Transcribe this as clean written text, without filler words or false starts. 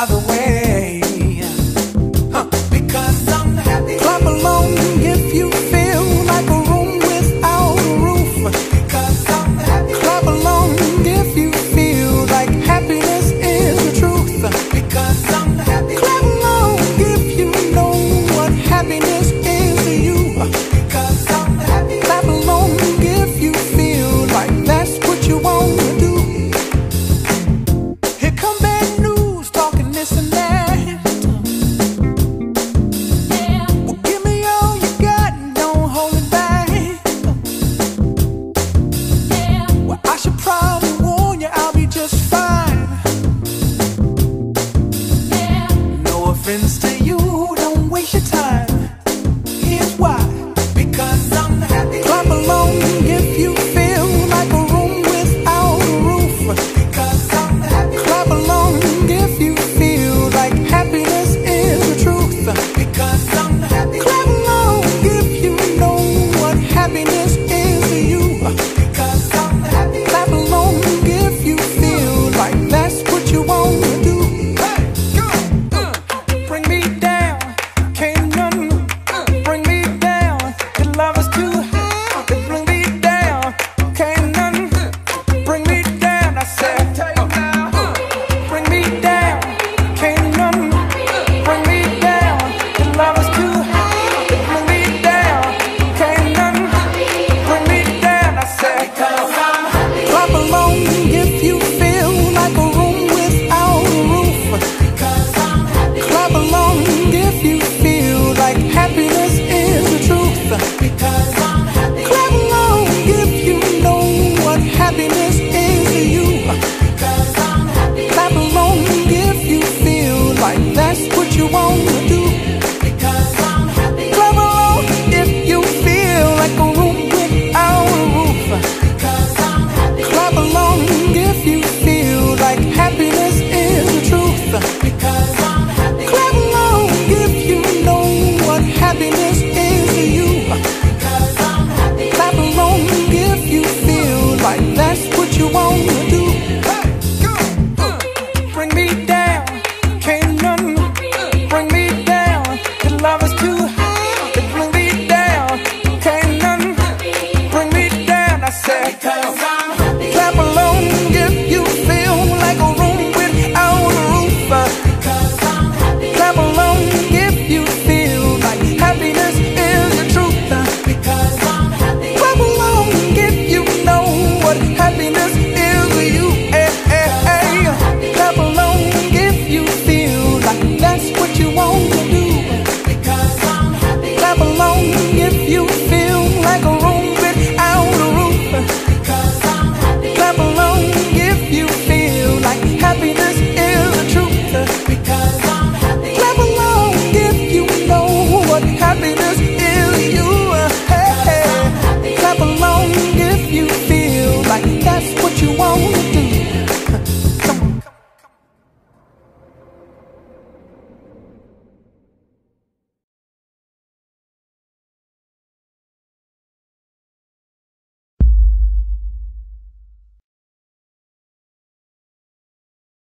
by the way. Because I'm happy. Clap along if you feel like a room without a roof. Because I'm happy. Clap along if you feel like happiness is the truth. Because I'm happy. Clap along if you know what happiness is to you. Because I'm happy. Clap along if you feel like that's what you want to do. Here come bad news, talking this and that. To you, don't waste your time. Here's why. Because I'm happy. Clap along if you feel like a room without a roof. Because I'm happy. Clap along if you feel like happiness is the truth. Because I'm happy. Clap along if you know what happiness is to you. Because I'm happy. Clap along if you feel like that's what you want to do. Bring me down, can't none bring me down. Your love is too high, bring me down, can't none bring me down. I said.